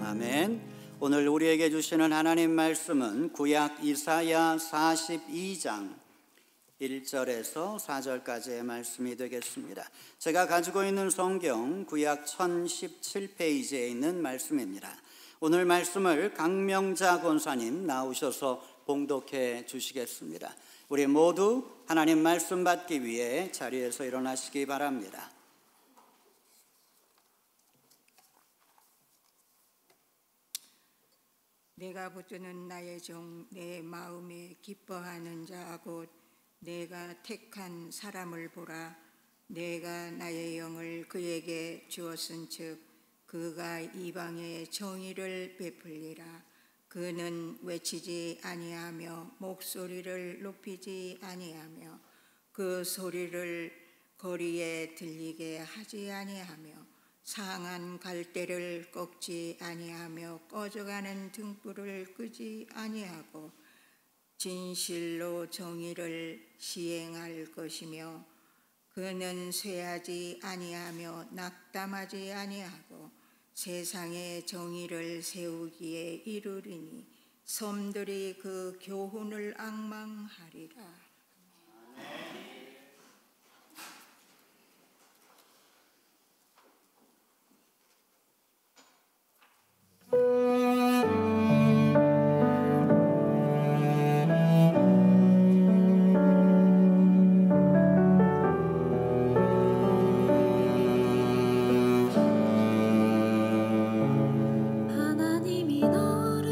아멘. 오늘 우리에게 주시는 하나님 말씀은 구약 이사야 42장 1절에서 4절까지의 말씀이 되겠습니다. 제가 가지고 있는 성경 구약 1017페이지에 있는 말씀입니다. 오늘 말씀을 강명자 권사님 나오셔서 봉독해 주시겠습니다. 우리 모두 하나님 말씀 받기 위해 자리에서 일어나시기 바랍니다. 내가 붙드는 나의 종, 내 마음에 기뻐하는 자 곧 내가 택한 사람을 보라. 내가 나의 영을 그에게 주었은즉 그가 이방의 정의를 베풀리라. 그는 외치지 아니하며 목소리를 높이지 아니하며 그 소리를 거리에 들리게 하지 아니하며 상한 갈대를 꺾지 아니하며 꺼져가는 등불을 끄지 아니하고 진실로 정의를 시행할 것이며 그는 쇠하지 아니하며 낙담하지 아니하고 세상에 정의를 세우기에 이르리니 섬들이 그 교훈을 앙망하리라. 하나님이 너 「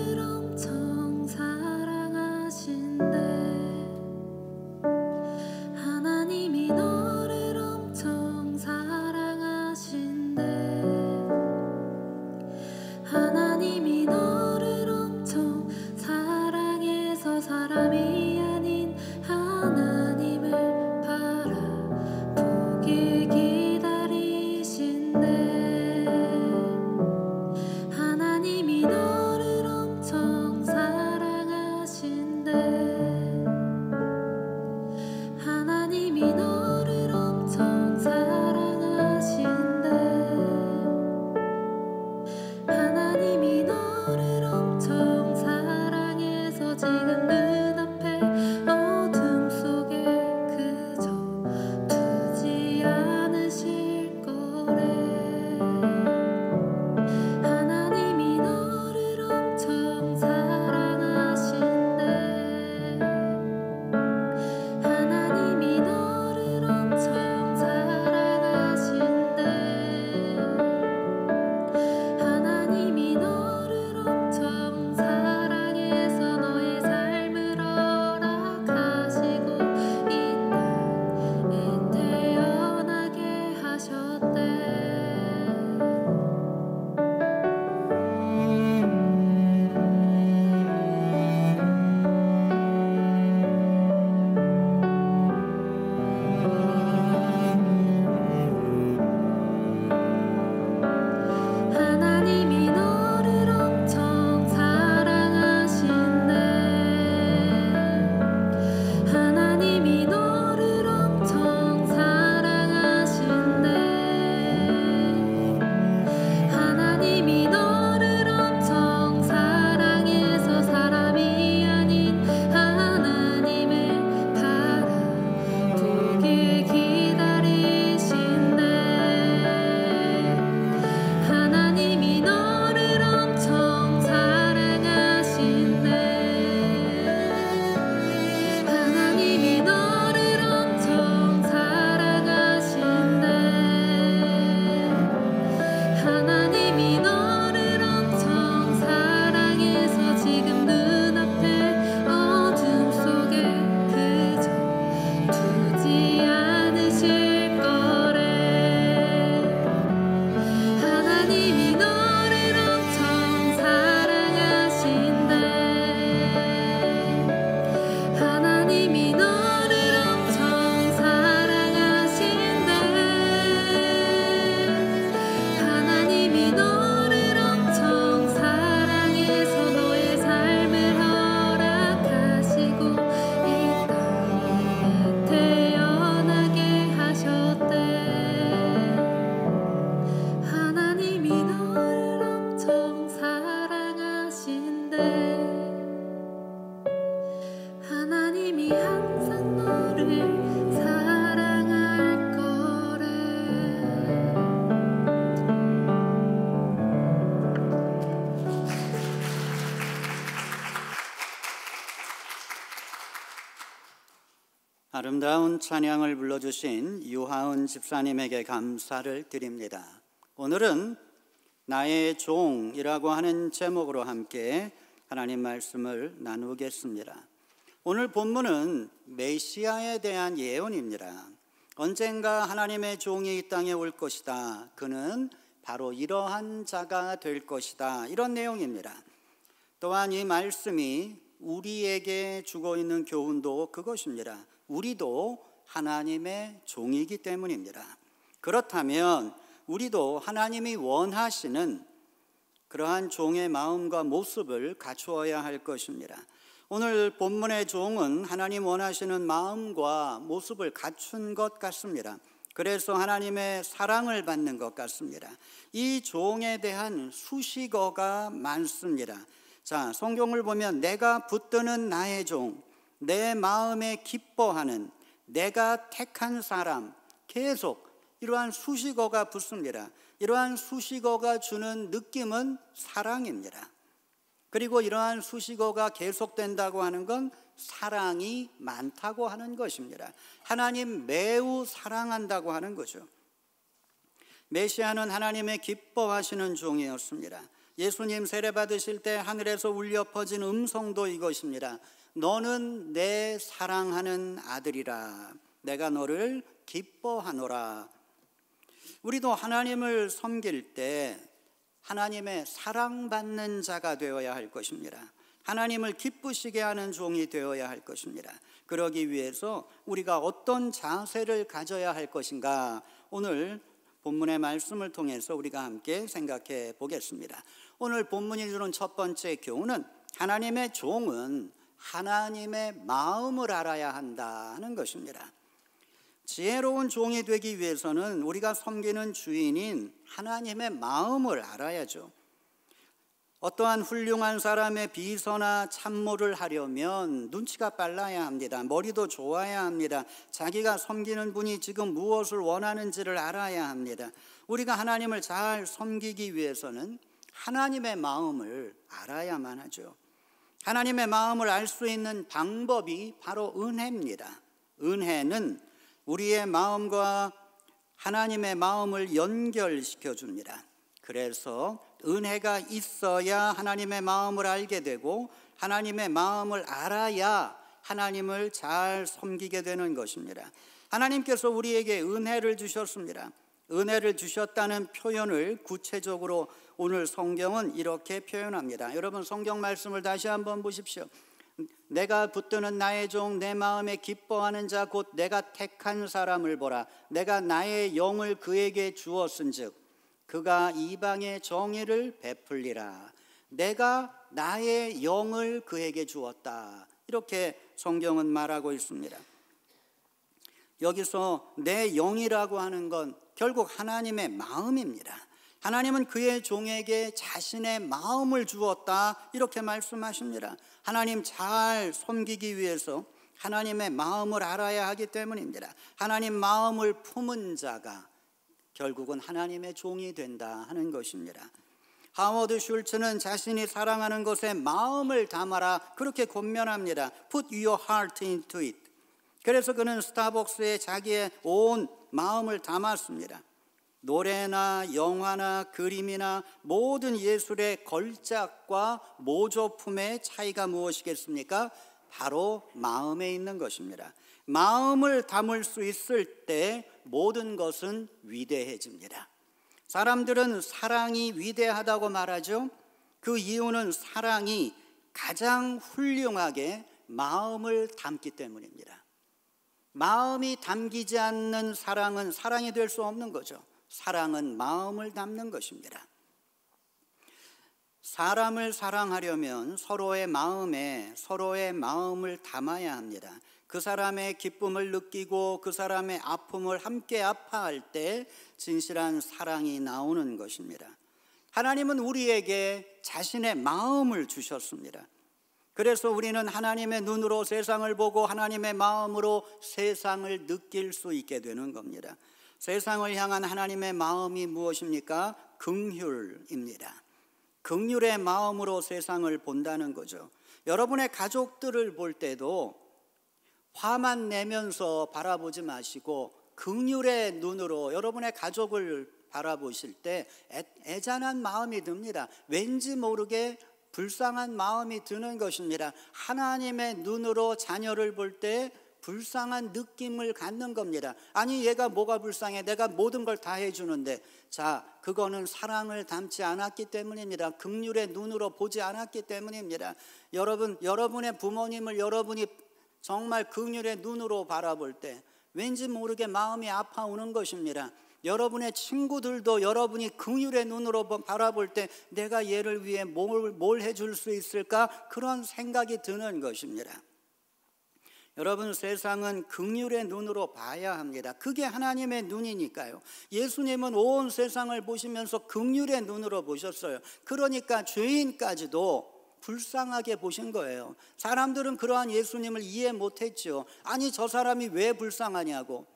영원히 항상 너를 사랑할 거래. 아름다운 찬양을 불러주신 유하은 집사님에게 감사를 드립니다. 오늘은 나의 종이라고 하는 제목으로 함께 하나님 말씀을 나누겠습니다. 오늘 본문은 메시아에 대한 예언입니다. 언젠가 하나님의 종이 이 땅에 올 것이다. 그는 바로 이러한 자가 될 것이다. 이런 내용입니다. 또한 이 말씀이 우리에게 주고 있는 교훈도 그것입니다. 우리도 하나님의 종이기 때문입니다. 그렇다면 우리도 하나님이 원하시는 그러한 종의 마음과 모습을 갖추어야 할 것입니다. 오늘 본문의 종은 하나님 원하시는 마음과 모습을 갖춘 것 같습니다. 그래서 하나님의 사랑을 받는 것 같습니다. 이 종에 대한 수식어가 많습니다. 자, 성경을 보면 내가 붙드는 나의 종, 내 마음에 기뻐하는, 내가 택한 사람, 계속 이러한 수식어가 붙습니다. 이러한 수식어가 주는 느낌은 사랑입니다. 그리고 이러한 수식어가 계속된다고 하는 건 사랑이 많다고 하는 것입니다. 하나님 매우 사랑한다고 하는 거죠. 메시아는 하나님의 기뻐하시는 종이었습니다. 예수님 세례 받으실 때 하늘에서 울려 퍼진 음성도 이것입니다. 너는 내 사랑하는 아들이라. 내가 너를 기뻐하노라. 우리도 하나님을 섬길 때 하나님의 사랑받는 자가 되어야 할 것입니다. 하나님을 기쁘시게 하는 종이 되어야 할 것입니다. 그러기 위해서 우리가 어떤 자세를 가져야 할 것인가, 오늘 본문의 말씀을 통해서 우리가 함께 생각해 보겠습니다. 오늘 본문이 주는 첫 번째 교훈은 하나님의 종은 하나님의 마음을 알아야 한다는 것입니다. 지혜로운 종이 되기 위해서는 우리가 섬기는 주인인 하나님의 마음을 알아야죠. 어떠한 훌륭한 사람의 비서나 참모를 하려면 눈치가 빨라야 합니다. 머리도 좋아야 합니다. 자기가 섬기는 분이 지금 무엇을 원하는지를 알아야 합니다. 우리가 하나님을 잘 섬기기 위해서는 하나님의 마음을 알아야만 하죠. 하나님의 마음을 알 수 있는 방법이 바로 은혜입니다. 은혜는 우리의 마음과 하나님의 마음을 연결시켜 줍니다. 그래서 은혜가 있어야 하나님의 마음을 알게 되고 하나님의 마음을 알아야 하나님을 잘 섬기게 되는 것입니다. 하나님께서 우리에게 은혜를 주셨습니다. 은혜를 주셨다는 표현을 구체적으로 오늘 성경은 이렇게 표현합니다. 여러분 성경 말씀을 다시 한번 보십시오. 내가 붙드는 나의 종, 내 마음에 기뻐하는 자 곧 내가 택한 사람을 보라. 내가 나의 영을 그에게 주었은즉 그가 이방의 정의를 베풀리라. 내가 나의 영을 그에게 주었다. 이렇게 성경은 말하고 있습니다. 여기서 내 영이라고 하는 건 결국 하나님의 마음입니다. 하나님은 그의 종에게 자신의 마음을 주었다 이렇게 말씀하십니다. 하나님 잘 섬기기 위해서 하나님의 마음을 알아야 하기 때문입니다. 하나님 마음을 품은 자가 결국은 하나님의 종이 된다 하는 것입니다. 하워드 슐츠는 자신이 사랑하는 것에 마음을 담아라 그렇게 권면합니다. Put your heart into it. 그래서 그는 스타벅스에 자기의 온 마음을 담았습니다. 노래나 영화나 그림이나 모든 예술의 걸작과 모조품의 차이가 무엇이겠습니까? 바로 마음에 있는 것입니다. 마음을 담을 수 있을 때 모든 것은 위대해집니다. 사람들은 사랑이 위대하다고 말하죠. 그 이유는 사랑이 가장 훌륭하게 마음을 담기 때문입니다. 마음이 담기지 않는 사랑은 사랑이 될 수 없는 거죠. 사랑은 마음을 담는 것입니다. 사람을 사랑하려면 서로의 마음을 담아야 합니다. 그 사람의 기쁨을 느끼고 그 사람의 아픔을 함께 아파할 때 진실한 사랑이 나오는 것입니다. 하나님은 우리에게 자신의 마음을 주셨습니다. 그래서 우리는 하나님의 눈으로 세상을 보고 하나님의 마음으로 세상을 느낄 수 있게 되는 겁니다. 세상을 향한 하나님의 마음이 무엇입니까? 긍휼입니다. 긍휼의 마음으로 세상을 본다는 거죠. 여러분의 가족들을 볼 때도 화만 내면서 바라보지 마시고 긍휼의 눈으로 여러분의 가족을 바라보실 때 애잔한 마음이 듭니다. 왠지 모르게 불쌍한 마음이 드는 것입니다. 하나님의 눈으로 자녀를 볼 때 불쌍한 느낌을 갖는 겁니다. 아니 얘가 뭐가 불쌍해? 내가 모든 걸 다 해주는데. 자, 그거는 사랑을 담지 않았기 때문입니다. 긍휼의 눈으로 보지 않았기 때문입니다. 여러분의 부모님을 여러분이 정말 긍휼의 눈으로 바라볼 때 왠지 모르게 마음이 아파오는 것입니다. 여러분의 친구들도 여러분이 긍휼의 눈으로 바라볼 때 내가 얘를 위해 뭘 해줄 수 있을까? 그런 생각이 드는 것입니다. 여러분, 세상은 긍휼의 눈으로 봐야 합니다. 그게 하나님의 눈이니까요. 예수님은 온 세상을 보시면서 긍휼의 눈으로 보셨어요. 그러니까 죄인까지도 불쌍하게 보신 거예요. 사람들은 그러한 예수님을 이해 못했죠. 아니 저 사람이 왜 불쌍하냐고.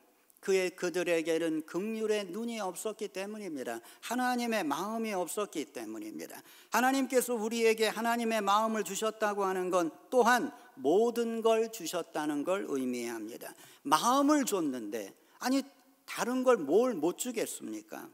그들에게는 긍휼의 눈이 없었기 때문입니다. 하나님의 마음이 없었기 때문입니다. 하나님께서 우리에게 하나님의 마음을 주셨다고 하는 건 또한 모든 걸 주셨다는 걸 의미합니다. 마음을 줬는데 아니 다른 걸 뭘 못 주겠습니까?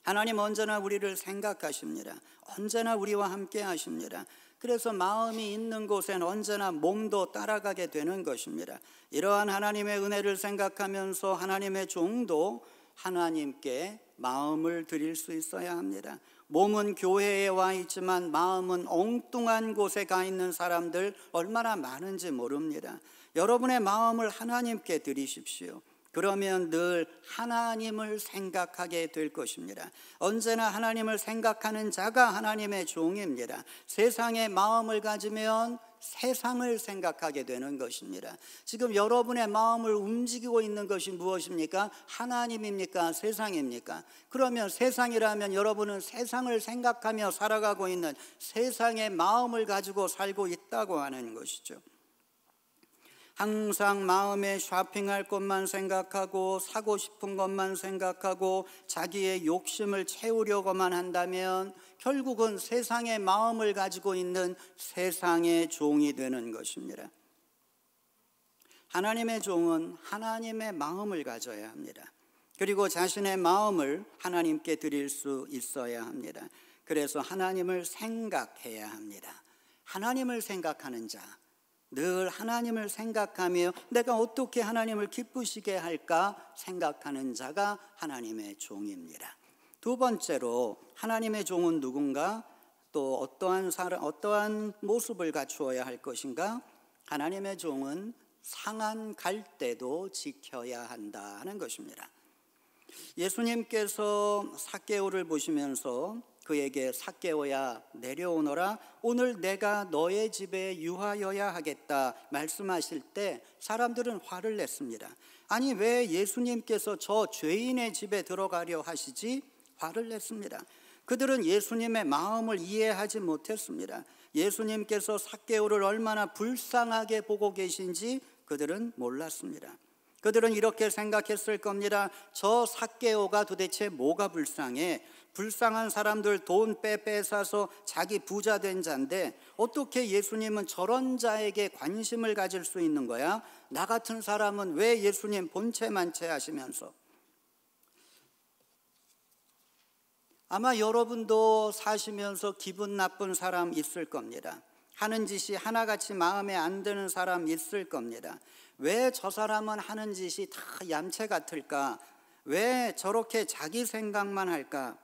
하나님 언제나 우리를 생각하십니다. 언제나 우리와 함께 하십니다. 그래서 마음이 있는 곳엔 언제나 몸도 따라가게 되는 것입니다. 이러한 하나님의 은혜를 생각하면서 하나님의 종도 하나님께 마음을 드릴 수 있어야 합니다. 몸은 교회에 와 있지만 마음은 엉뚱한 곳에 가 있는 사람들 얼마나 많은지 모릅니다. 여러분의 마음을 하나님께 드리십시오. 그러면 늘 하나님을 생각하게 될 것입니다. 언제나 하나님을 생각하는 자가 하나님의 종입니다. 세상의 마음을 가지면 세상을 생각하게 되는 것입니다. 지금 여러분의 마음을 움직이고 있는 것이 무엇입니까? 하나님입니까? 세상입니까? 그러면 세상이라면 여러분은 세상을 생각하며 살아가고 있는 세상의 마음을 가지고 살고 있다고 하는 것이죠. 항상 마음에 쇼핑할 것만 생각하고 사고 싶은 것만 생각하고 자기의 욕심을 채우려고만 한다면 결국은 세상의 마음을 가지고 있는 세상의 종이 되는 것입니다. 하나님의 종은 하나님의 마음을 가져야 합니다. 그리고 자신의 마음을 하나님께 드릴 수 있어야 합니다. 그래서 하나님을 생각해야 합니다. 하나님을 생각하는 자, 늘 하나님을 생각하며 내가 어떻게 하나님을 기쁘시게 할까 생각하는 자가 하나님의 종입니다. 두 번째로 하나님의 종은 누군가? 또 어떠한 모습을 갖추어야 할 것인가? 하나님의 종은 상한 갈대도 지켜야 한다는 것입니다. 예수님께서 삭개오를 보시면서 그에게 삭개오야 내려오너라 오늘 내가 너의 집에 유하여야 하겠다 말씀하실 때 사람들은 화를 냈습니다. 아니 왜 예수님께서 저 죄인의 집에 들어가려 하시지? 화를 냈습니다. 그들은 예수님의 마음을 이해하지 못했습니다. 예수님께서 삭개오를 얼마나 불쌍하게 보고 계신지 그들은 몰랐습니다. 그들은 이렇게 생각했을 겁니다. 저 삭개오가 도대체 뭐가 불쌍해? 불쌍한 사람들 돈 뺏어서 자기 부자 된 자인데 어떻게 예수님은 저런 자에게 관심을 가질 수 있는 거야? 나 같은 사람은 왜 예수님 본체만체 하시면서? 아마 여러분도 사시면서 기분 나쁜 사람 있을 겁니다. 하는 짓이 하나같이 마음에 안 드는 사람 있을 겁니다. 왜 저 사람은 하는 짓이 다 얌체 같을까? 왜 저렇게 자기 생각만 할까?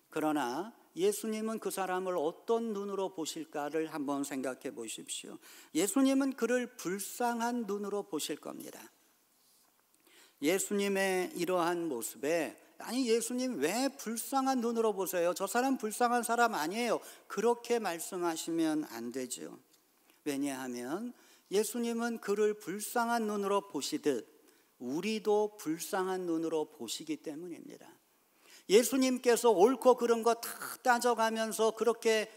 그러나 예수님은 그 사람을 어떤 눈으로 보실까를 한번 생각해 보십시오. 예수님은 그를 불쌍한 눈으로 보실 겁니다. 예수님의 이러한 모습에 아니 예수님 왜 불쌍한 눈으로 보세요? 저 사람 불쌍한 사람 아니에요. 그렇게 말씀하시면 안 되죠. 왜냐하면 예수님은 그를 불쌍한 눈으로 보시듯 우리도 불쌍한 눈으로 보시기 때문입니다. 예수님께서 옳고 그른 거 다 따져가면서 그렇게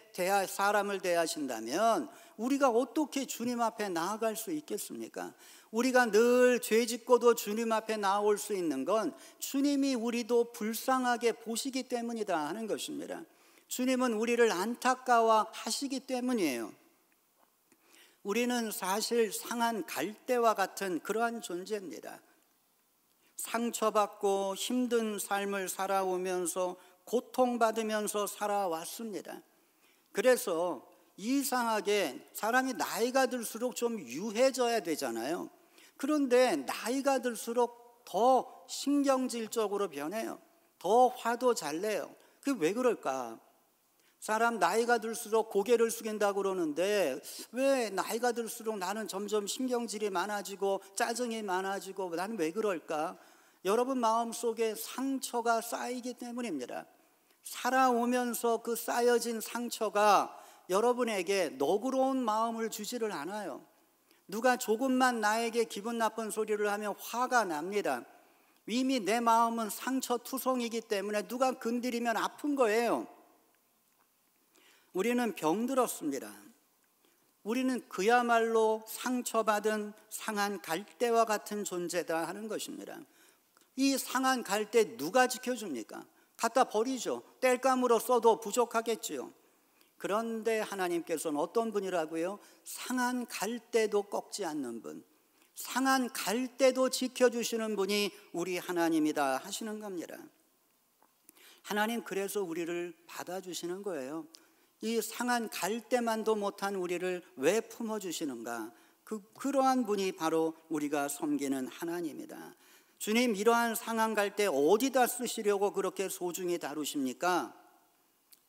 사람을 대하신다면 우리가 어떻게 주님 앞에 나아갈 수 있겠습니까? 우리가 늘 죄 짓고도 주님 앞에 나올 수 있는 건 주님이 우리도 불쌍하게 보시기 때문이다 하는 것입니다. 주님은 우리를 안타까워하시기 때문이에요. 우리는 사실 상한 갈대와 같은 그러한 존재입니다. 상처받고 힘든 삶을 살아오면서 고통받으면서 살아왔습니다. 그래서 이상하게 사람이 나이가 들수록 좀 유해져야 되잖아요. 그런데 나이가 들수록 더 신경질적으로 변해요. 더 화도 잘 내요. 그게 왜 그럴까? 사람 나이가 들수록 고개를 숙인다고 그러는데 왜 나이가 들수록 나는 점점 신경질이 많아지고 짜증이 많아지고 나는 왜 그럴까? 여러분 마음속에 상처가 쌓이기 때문입니다. 살아오면서 그 쌓여진 상처가 여러분에게 너그러운 마음을 주지를 않아요. 누가 조금만 나에게 기분 나쁜 소리를 하면 화가 납니다. 이미 내 마음은 상처투성이기 때문에 누가 건드리면 아픈 거예요. 우리는 병들었습니다. 우리는 그야말로 상처받은 상한 갈대와 같은 존재다 하는 것입니다. 이 상한 갈대 누가 지켜줍니까? 갖다 버리죠. 땔감으로 써도 부족하겠지요. 그런데 하나님께서는 어떤 분이라고요? 상한 갈대도 꺾지 않는 분, 상한 갈대도 지켜주시는 분이 우리 하나님이다 하시는 겁니다. 하나님 그래서 우리를 받아주시는 거예요. 이 상한 갈대만도 못한 우리를 왜 품어주시는가? 그러한 분이 바로 우리가 섬기는 하나님이다. 주님, 이러한 상한 갈대 어디다 쓰시려고 그렇게 소중히 다루십니까?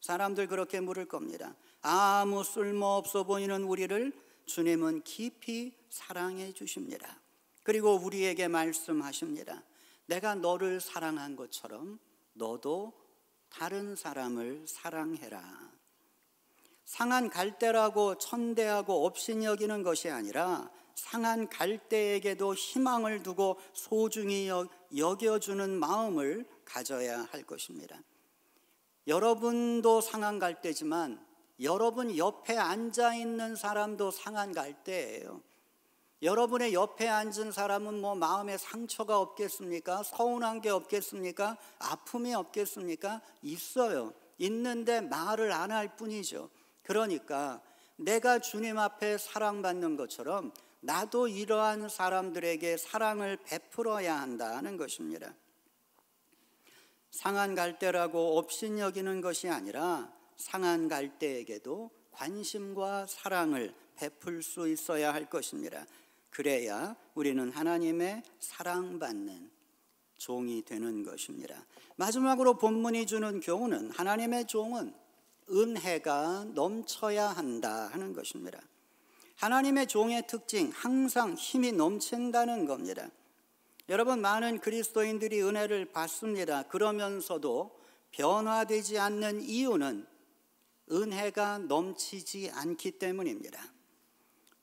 사람들 그렇게 물을 겁니다. 아무 쓸모없어 보이는 우리를 주님은 깊이 사랑해 주십니다. 그리고 우리에게 말씀하십니다. 내가 너를 사랑한 것처럼 너도 다른 사람을 사랑해라. 상한 갈대라고 천대하고 업신여기는 것이 아니라 상한 갈대에게도 희망을 두고 소중히 여겨주는 마음을 가져야 할 것입니다. 여러분도 상한 갈대지만 여러분 옆에 앉아있는 사람도 상한 갈대예요. 여러분의 옆에 앉은 사람은 뭐 마음에 상처가 없겠습니까? 서운한 게 없겠습니까? 아픔이 없겠습니까? 있어요. 있는데 말을 안 할 뿐이죠. 그러니까 내가 주님 앞에 사랑받는 것처럼 나도 이러한 사람들에게 사랑을 베풀어야 한다는 것입니다. 상한 갈대라고 업신여기는 것이 아니라 상한 갈대에게도 관심과 사랑을 베풀 수 있어야 할 것입니다. 그래야 우리는 하나님의 사랑받는 종이 되는 것입니다. 마지막으로 본문이 주는 교훈은 하나님의 종은 은혜가 넘쳐야 한다 하는 것입니다. 하나님의 종의 특징, 항상 힘이 넘친다는 겁니다. 여러분, 많은 그리스도인들이 은혜를 받습니다. 그러면서도 변화되지 않는 이유는 은혜가 넘치지 않기 때문입니다.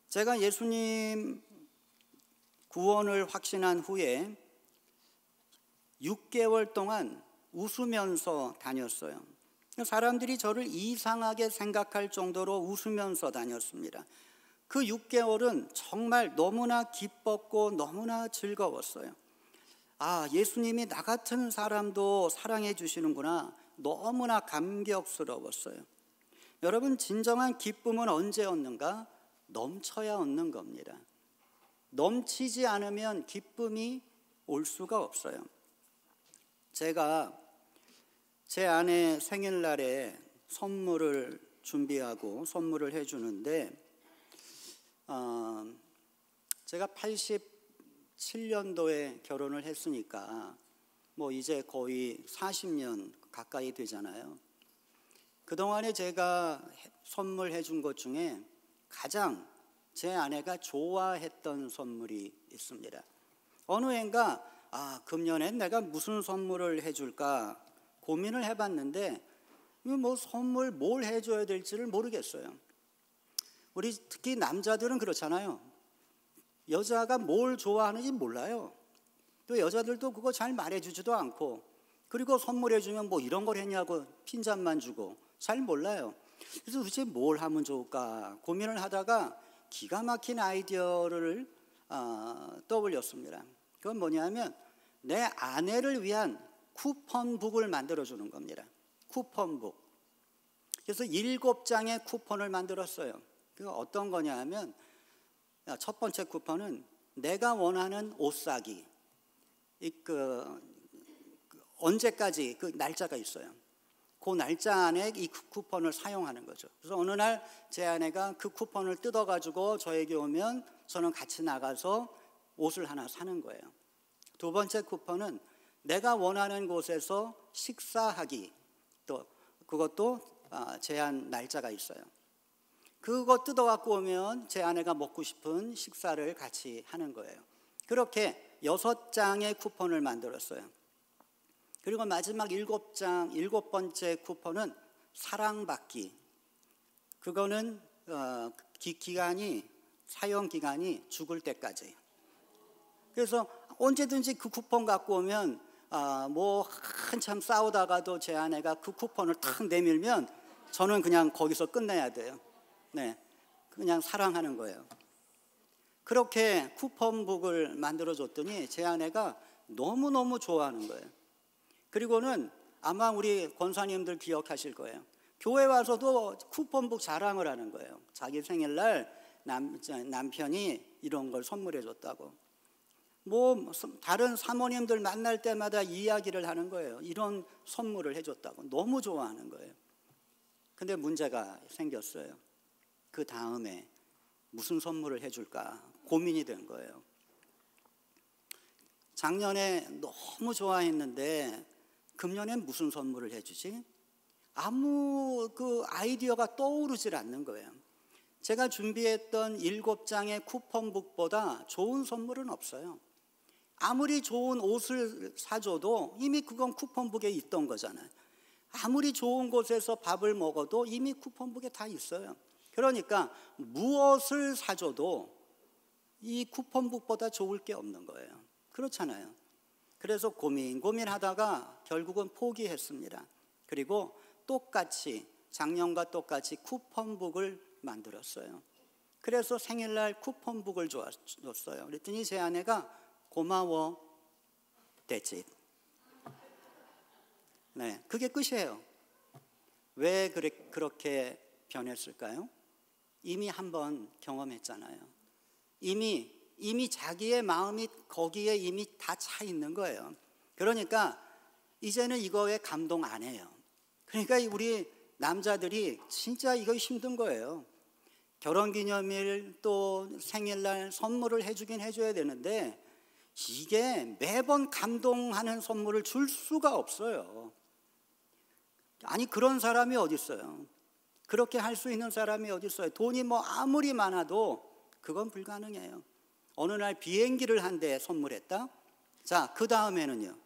제가 예수님 구원을 확신한 후에 6개월 동안 웃으면서 다녔어요. 사람들이 저를 이상하게 생각할 정도로 웃으면서 다녔습니다. 그 6개월은 정말 너무나 기뻤고 너무나 즐거웠어요. 아, 예수님이 나 같은 사람도 사랑해 주시는구나. 너무나 감격스러웠어요. 여러분, 진정한 기쁨은 언제 얻는가? 넘쳐야 얻는 겁니다. 넘치지 않으면 기쁨이 올 수가 없어요. 제가 제 아내 생일날에 선물을 준비하고 선물을 해주는데 제가 87년도에 결혼을 했으니까 뭐 이제 거의 40년 가까이 되잖아요. 그동안에 제가 선물해 준 것 중에 가장 제 아내가 좋아했던 선물이 있습니다. 어느 해인가 금년엔 내가 무슨 선물을 해줄까 고민을 해봤는데 뭐 선물 뭘 해줘야 될지를 모르겠어요. 우리 특히 남자들은 그렇잖아요. 여자가 뭘 좋아하는지 몰라요. 또 여자들도 그거 잘 말해주지도 않고, 그리고 선물해주면 뭐 이런 걸 했냐고 핀잔만 주고 잘 몰라요. 그래서 도대체 뭘 하면 좋을까 고민을 하다가 기가 막힌 아이디어를 떠올렸습니다. 그건 뭐냐면 내 아내를 위한 쿠폰북을 만들어주는 겁니다. 쿠폰북. 그래서 7장의 쿠폰을 만들었어요. 그 어떤 거냐 하면 첫 번째 쿠폰은 내가 원하는 옷 사기. 언제까지 그 날짜가 있어요. 그 날짜 안에 이 쿠폰을 사용하는 거죠. 그래서 어느 날 제 아내가 그 쿠폰을 뜯어가지고 저에게 오면 저는 같이 나가서 옷을 하나 사는 거예요. 두 번째 쿠폰은 내가 원하는 곳에서 식사하기. 또 그것도 제한 날짜가 있어요. 그거 뜯어갖고 오면 제 아내가 먹고 싶은 식사를 같이 하는 거예요. 그렇게 6장의 쿠폰을 만들었어요. 그리고 마지막 7번째 쿠폰은 사랑받기. 그거는 사용 기간이 죽을 때까지. 그래서 언제든지 그 쿠폰 갖고 오면 뭐 한참 싸우다가도 제 아내가 그 쿠폰을 탁 내밀면 저는 그냥 거기서 끝내야 돼요. 네, 그냥 사랑하는 거예요. 그렇게 쿠폰북을 만들어줬더니 제 아내가 너무너무 좋아하는 거예요. 그리고는 아마 우리 권사님들 기억하실 거예요. 교회 와서도 쿠폰북 자랑을 하는 거예요. 자기 생일날 남편이 이런 걸 선물해 줬다고. 뭐 다른 사모님들 만날 때마다 이야기를 하는 거예요. 이런 선물을 해줬다고. 너무 좋아하는 거예요. 근데 문제가 생겼어요. 그 다음에 무슨 선물을 해줄까 고민이 된 거예요. 작년에 너무 좋아했는데 금년엔 무슨 선물을 해주지? 아무 그 아이디어가 떠오르질 않는 거예요. 제가 준비했던 7장의 쿠폰북보다 좋은 선물은 없어요. 아무리 좋은 옷을 사줘도 이미 그건 쿠폰북에 있던 거잖아요. 아무리 좋은 곳에서 밥을 먹어도 이미 쿠폰북에 다 있어요. 그러니까 무엇을 사줘도 이 쿠폰북보다 좋을 게 없는 거예요. 그렇잖아요. 그래서 고민하다가 결국은 포기했습니다. 그리고 작년과 똑같이 쿠폰북을 만들었어요. 그래서 생일날 쿠폰북을 줬어요. 그랬더니 제 아내가 고마워, that's it. 네, 그게 끝이에요. 왜 그렇게 변했을까요? 이미 한번 경험했잖아요. 이미 자기의 마음이 거기에 이미 다 차 있는 거예요. 그러니까 이제는 이거에 감동 안 해요. 그러니까 우리 남자들이 진짜 이거 힘든 거예요. 결혼기념일 또 생일날 선물을 해주긴 해줘야 되는데 이게 매번 감동하는 선물을 줄 수가 없어요. 아니 그런 사람이 어디 있어요? 그렇게 할 수 있는 사람이 어디 있어요? 돈이 뭐 아무리 많아도 그건 불가능해요. 어느 날 비행기를 한 대 선물했다. 자, 그 다음에는요.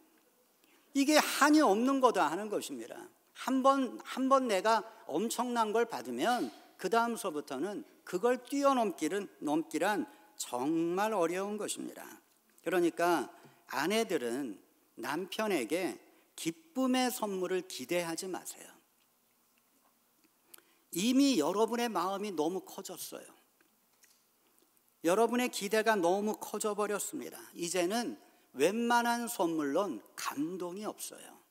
이게 한이 없는 거다 하는 것입니다. 한 번 내가 엄청난 걸 받으면 그 다음서부터는 그걸 넘기란 정말 어려운 것입니다. 그러니까 아내들은 남편에게 기쁨의 선물을 기대하지 마세요. 이미 여러분의 마음이 너무 커졌어요. 여러분의 기대가 너무 커져 버렸습니다. 이제는 웬만한 선물론 감동이 없어요.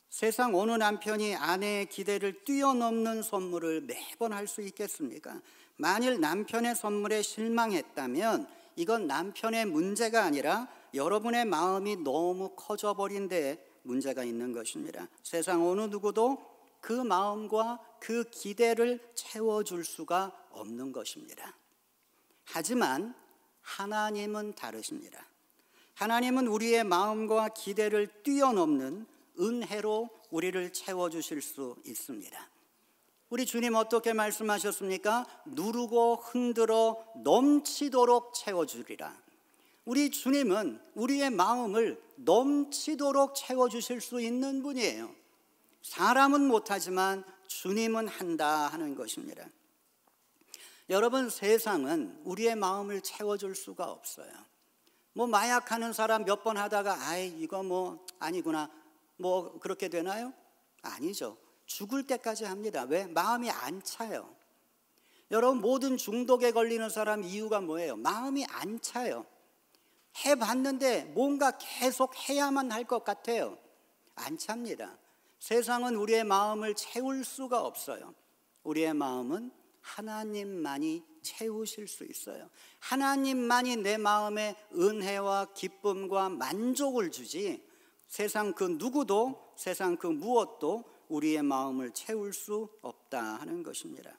세상 어느 남편이 아내의 기대를 뛰어넘는 선물을 매번 할 수 있겠습니까? 만일 남편의 선물에 실망했다면 이건 남편의 문제가 아니라 여러분의 마음이 너무 커져버린 데 문제가 있는 것입니다. 세상 어느 누구도 그 마음과 그 기대를 채워줄 수가 없는 것입니다. 하지만 하나님은 다르십니다. 하나님은 우리의 마음과 기대를 뛰어넘는 은혜로 우리를 채워주실 수 있습니다. 우리 주님 어떻게 말씀하셨습니까? 누르고 흔들어 넘치도록 채워주리라. 우리 주님은 우리의 마음을 넘치도록 채워주실 수 있는 분이에요. 사람은 못하지만 주님은 한다 하는 것입니다. 여러분, 세상은 우리의 마음을 채워줄 수가 없어요. 뭐 마약하는 사람 몇 번 하다가 이거 뭐 아니구나 뭐 그렇게 되나요? 아니죠. 죽을 때까지 합니다. 왜? 마음이 안 차요. 여러분, 모든 중독에 걸리는 사람 이유가 뭐예요? 마음이 안 차요. 해봤는데 뭔가 계속 해야만 할 것 같아요. 안 찹니다. 세상은 우리의 마음을 채울 수가 없어요. 우리의 마음은 하나님만이 채우실 수 있어요. 하나님만이 내 마음에 은혜와 기쁨과 만족을 주지 세상 그 누구도, 세상 그 무엇도 우리의 마음을 채울 수 없다 하는 것입니다.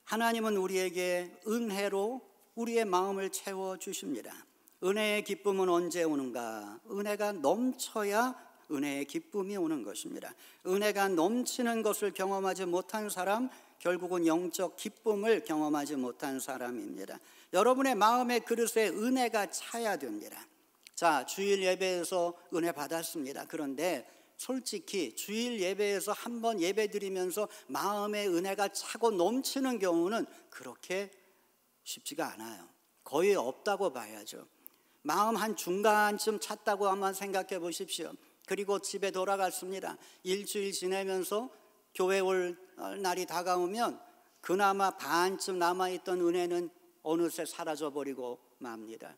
하나님은 우리에게 은혜로 우리의 마음을 채워주십니다. 은혜의 기쁨은 언제 오는가? 은혜가 넘쳐야 은혜의 기쁨이 오는 것입니다. 은혜가 넘치는 것을 경험하지 못한 사람, 결국은 영적 기쁨을 경험하지 못한 사람입니다. 여러분의 마음의 그릇에 은혜가 차야 됩니다. 자, 주일 예배에서 은혜 받았습니다. 그런데 솔직히 주일 예배에서 한번 예배 드리면서 마음의 은혜가 차고 넘치는 경우는 그렇게 쉽지가 않아요. 거의 없다고 봐야죠. 마음 한 중간쯤 찼다고 한번 생각해 보십시오. 그리고 집에 돌아갔습니다. 일주일 지내면서 교회 올 날이 다가오면 그나마 반쯤 남아있던 은혜는 어느새 사라져버리고 맙니다.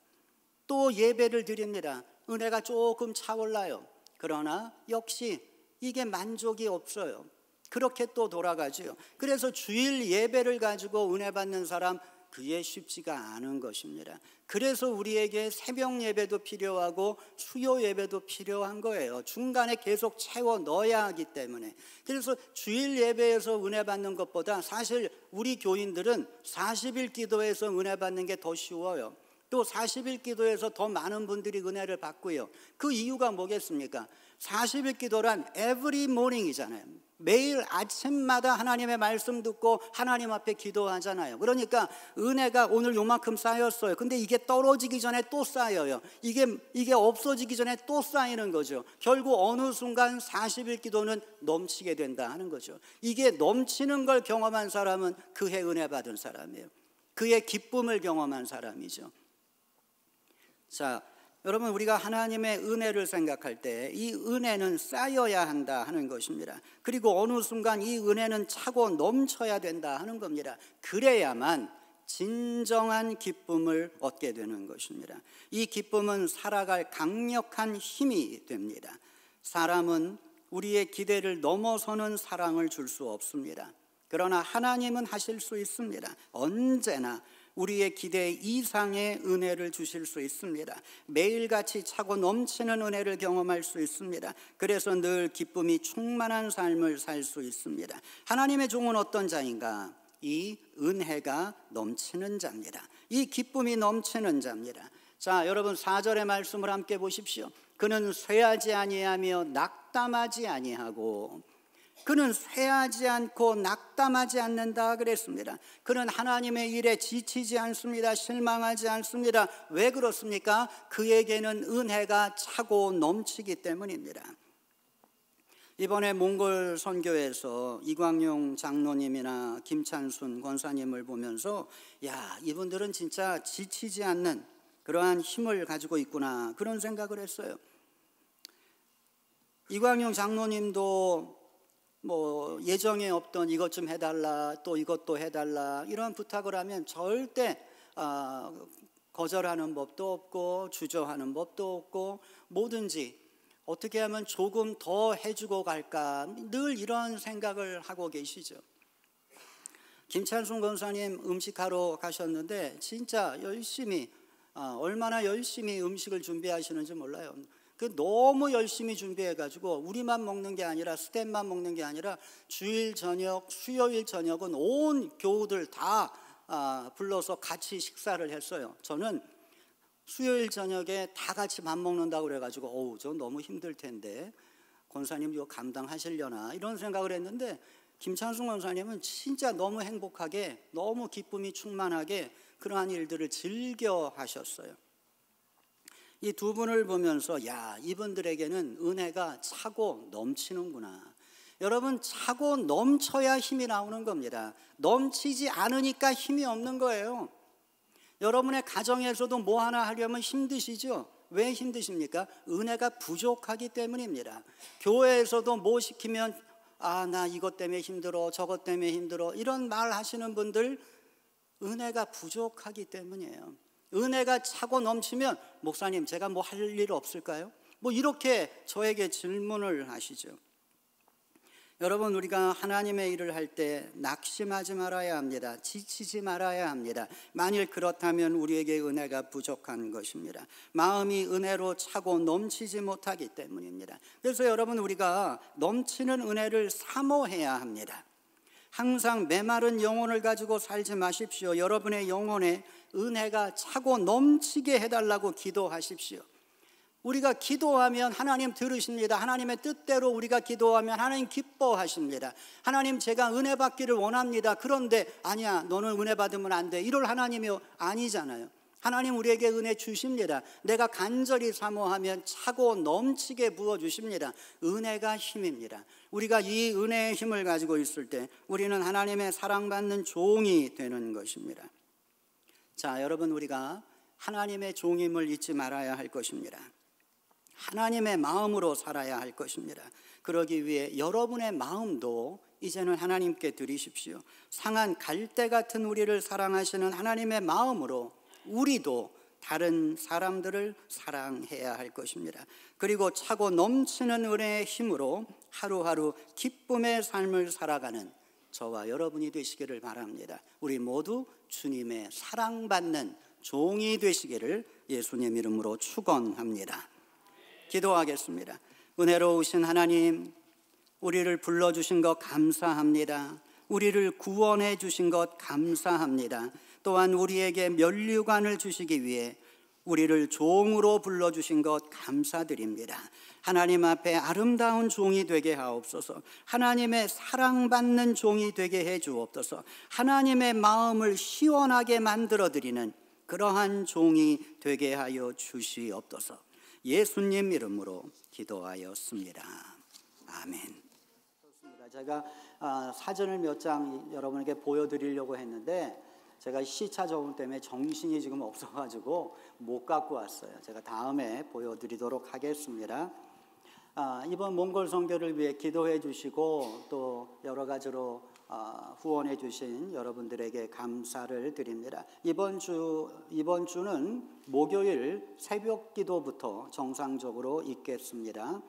또 예배를 드립니다. 은혜가 조금 차올라요. 그러나 역시 이게 만족이 없어요. 그렇게 또 돌아가죠. 그래서 주일 예배를 가지고 은혜 받는 사람, 그게 쉽지가 않은 것입니다. 그래서 우리에게 새벽 예배도 필요하고 수요 예배도 필요한 거예요. 중간에 계속 채워 넣어야 하기 때문에. 그래서 주일 예배에서 은혜 받는 것보다 사실 우리 교인들은 40일 기도에서 은혜 받는 게 더 쉬워요. 또 40일 기도에서 더 많은 분들이 은혜를 받고요. 그 이유가 뭐겠습니까? 40일 기도란 every morning이잖아요. 매일 아침마다 하나님의 말씀 듣고 하나님 앞에 기도하잖아요. 그러니까 은혜가 오늘 요만큼 쌓였어요. 근데 이게 떨어지기 전에 또 쌓여요. 이게 없어지기 전에 또 쌓이는 거죠. 결국 어느 순간 40일 기도는 넘치게 된다 하는 거죠. 이게 넘치는 걸 경험한 사람은 그의 은혜 받은 사람이에요. 그의 기쁨을 경험한 사람이죠. 자, 여러분, 우리가 하나님의 은혜를 생각할 때 이 은혜는 쌓여야 한다 하는 것입니다. 그리고 어느 순간 이 은혜는 차고 넘쳐야 된다 하는 겁니다. 그래야만 진정한 기쁨을 얻게 되는 것입니다. 이 기쁨은 살아갈 강력한 힘이 됩니다. 사람은 우리의 기대를 넘어서는 사랑을 줄 수 없습니다. 그러나 하나님은 하실 수 있습니다. 언제나 우리의 기대 이상의 은혜를 주실 수 있습니다. 매일같이 차고 넘치는 은혜를 경험할 수 있습니다. 그래서 늘 기쁨이 충만한 삶을 살 수 있습니다. 하나님의 종은 어떤 자인가? 이 은혜가 넘치는 자입니다. 이 기쁨이 넘치는 자입니다. 자, 여러분 4절의 말씀을 함께 보십시오. 그는 쇠하지 아니하며 낙담하지 아니하고, 그는 쇠하지 않고 낙담하지 않는다 그랬습니다. 그는 하나님의 일에 지치지 않습니다. 실망하지 않습니다. 왜 그렇습니까? 그에게는 은혜가 차고 넘치기 때문입니다. 이번에 몽골 선교에서 이광용 장로님이나 김찬순 권사님을 보면서 야, 이분들은 진짜 지치지 않는 그러한 힘을 가지고 있구나, 그런 생각을 했어요. 이광용 장로님도 예정에 없던 이것 좀 해달라, 또 이것도 해달라, 이런 부탁을 하면 절대 거절하는 법도 없고 주저하는 법도 없고, 뭐든지 어떻게 하면 조금 더 해주고 갈까, 늘 이런 생각을 하고 계시죠. 김찬순 권사님 음식하러 가셨는데 진짜 열심히, 얼마나 열심히 음식을 준비하시는지 몰라요. 너무 열심히 준비해가지고 우리만 먹는 게 아니라, 스텝만 먹는 게 아니라 주일 저녁, 수요일 저녁은 온 교우들 다 불러서 같이 식사를 했어요. 저는 수요일 저녁에 다 같이 밥 먹는다고 그래가지고 저 너무 힘들 텐데 권사님 이거 감당하시려나, 이런 생각을 했는데 김찬순 권사님은 진짜 너무 행복하게, 너무 기쁨이 충만하게 그러한 일들을 즐겨 하셨어요. 이 두 분을 보면서 야, 이분들에게는 은혜가 차고 넘치는구나. 여러분, 차고 넘쳐야 힘이 나오는 겁니다. 넘치지 않으니까 힘이 없는 거예요. 여러분의 가정에서도 뭐 하나 하려면 힘드시죠? 왜 힘드십니까? 은혜가 부족하기 때문입니다. 교회에서도 뭐 시키면 나 이것 때문에 힘들어, 저것 때문에 힘들어, 이런 말 하시는 분들 은혜가 부족하기 때문이에요. 은혜가 차고 넘치면 목사님 제가 뭐 할 일 없을까요? 뭐 이렇게 저에게 질문을 하시죠. 여러분, 우리가 하나님의 일을 할 때 낙심하지 말아야 합니다. 지치지 말아야 합니다. 만일 그렇다면 우리에게 은혜가 부족한 것입니다. 마음이 은혜로 차고 넘치지 못하기 때문입니다. 그래서 여러분, 우리가 넘치는 은혜를 사모해야 합니다. 항상 메마른 영혼을 가지고 살지 마십시오. 여러분의 영혼에 은혜가 차고 넘치게 해달라고 기도하십시오. 우리가 기도하면 하나님 들으십니다. 하나님의 뜻대로 우리가 기도하면 하나님 기뻐하십니다. 하나님, 제가 은혜 받기를 원합니다. 그런데 아니야, 너는 은혜 받으면 안 돼, 이럴 하나님이 아니잖아요. 하나님 우리에게 은혜 주십니다. 내가 간절히 사모하면 차고 넘치게 부어주십니다. 은혜가 힘입니다. 우리가 이 은혜의 힘을 가지고 있을 때 우리는 하나님의 사랑받는 종이 되는 것입니다. 자, 여러분, 우리가 하나님의 종임을 잊지 말아야 할 것입니다. 하나님의 마음으로 살아야 할 것입니다. 그러기 위해 여러분의 마음도 이제는 하나님께 드리십시오. 상한 갈대 같은 우리를 사랑하시는 하나님의 마음으로 우리도 다른 사람들을 사랑해야 할 것입니다. 그리고 차고 넘치는 은혜의 힘으로 하루하루 기쁨의 삶을 살아가는 저와 여러분이 되시기를 바랍니다. 우리 모두 주님의 사랑받는 종이 되시기를 예수님 이름으로 축원합니다. 기도하겠습니다. 은혜로우신 하나님, 우리를 불러주신 것 감사합니다. 우리를 구원해 주신 것 감사합니다. 또한 우리에게 면류관을 주시기 위해 우리를 종으로 불러주신 것 감사드립니다. 하나님 앞에 아름다운 종이 되게 하옵소서. 하나님의 사랑받는 종이 되게 해 주옵소서. 하나님의 마음을 시원하게 만들어드리는 그러한 종이 되게 하여 주시옵소서. 예수님 이름으로 기도하였습니다. 아멘. 좋습니다. 제가 사진을 몇 장 여러분에게 보여드리려고 했는데 제가 시차 적응 때문에 정신이 지금 없어가지고 못 갖고 왔어요. 제가 다음에 보여드리도록 하겠습니다. 이번 몽골 선교를 위해 기도해 주시고 또 여러 가지로 후원해 주신 여러분들에게 감사를 드립니다. 이번 주는 목요일 새벽 기도부터 정상적으로 있겠습니다.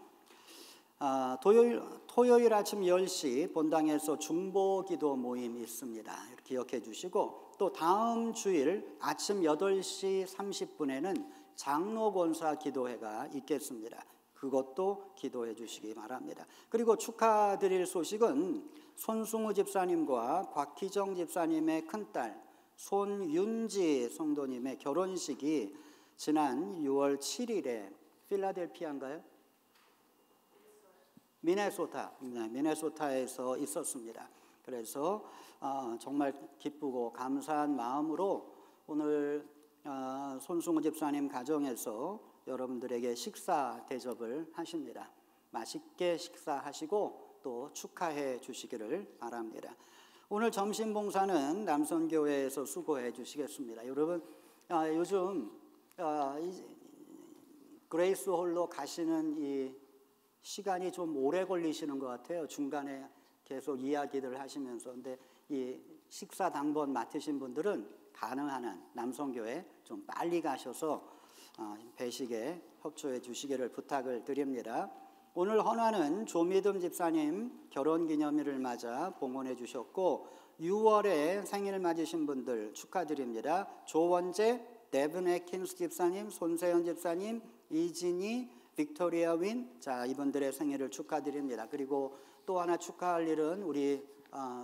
토요일 아침 10시 본당에서 중보 기도 모임 있습니다. 기억해 주시고 또 다음 주일 아침 8시 30분에는 장로 권사 기도회가 있겠습니다. 그것도 기도해 주시기 바랍니다. 그리고 축하드릴 소식은 손승우 집사님과 곽희정 집사님의 큰딸 손윤지 성도님의 결혼식이 지난 6월 7일에 필라델피아인가요? 미네소타에서 있었습니다. 그래서 정말 기쁘고 감사한 마음으로 오늘 손승우 집사님 가정에서 여러분들에게 식사 대접을 하십니다. 맛있게 식사하시고 또 축하해 주시기를 바랍니다. 오늘 점심 봉사는 남선교회에서 수고해 주시겠습니다. 여러분, 요즘 그레이스 홀로 가시는 이 시간이 좀 오래 걸리시는 것 같아요. 중간에 계속 이야기를 하시면서. 근데 이 식사 당번 맡으신 분들은 가능한 한 남성교회 좀 빨리 가셔서 배식에 협조해 주시기를 부탁을 드립니다. 오늘 헌화는 조미듬 집사님 결혼기념일을 맞아 봉헌해 주셨고 6월에 생일 맞으신 분들 축하드립니다. 조원재, 데븐 에킨스 집사님, 손세현 집사님, 이진희, 빅토리아 윈, 자, 이분들의 생일을 축하드립니다. 그리고 또 하나 축하할 일은 우리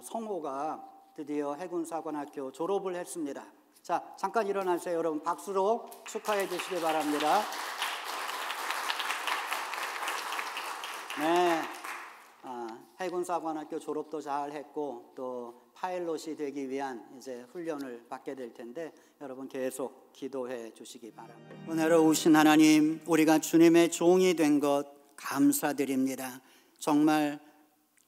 성호가 드디어 해군사관학교 졸업을 했습니다. 자, 잠깐 일어나세요. 여러분 박수로 축하해 주시기 바랍니다. 네, 해군사관학교 졸업도 잘 했고 또 파일럿이 되기 위한 이제 훈련을 받게 될 텐데 여러분 계속 기도해 주시기 바랍니다. 은혜로우신 하나님, 우리가 주님의 종이 된 것 감사드립니다. 정말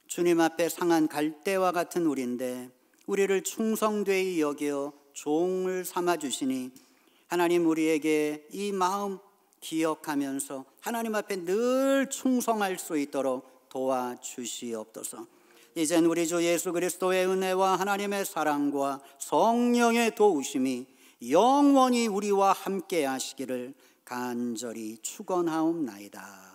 주님 앞에 상한 갈대와 같은 우리인데 우리를 충성되이 여겨 종을 삼아 주시니 하나님, 우리에게 이 마음 기억하면서 하나님 앞에 늘 충성할 수 있도록 도와주시옵소서. 이젠 우리 주 예수 그리스도의 은혜와 하나님의 사랑과 성령의 도우심이 영원히 우리와 함께 하시기를 간절히 축원하옵나이다.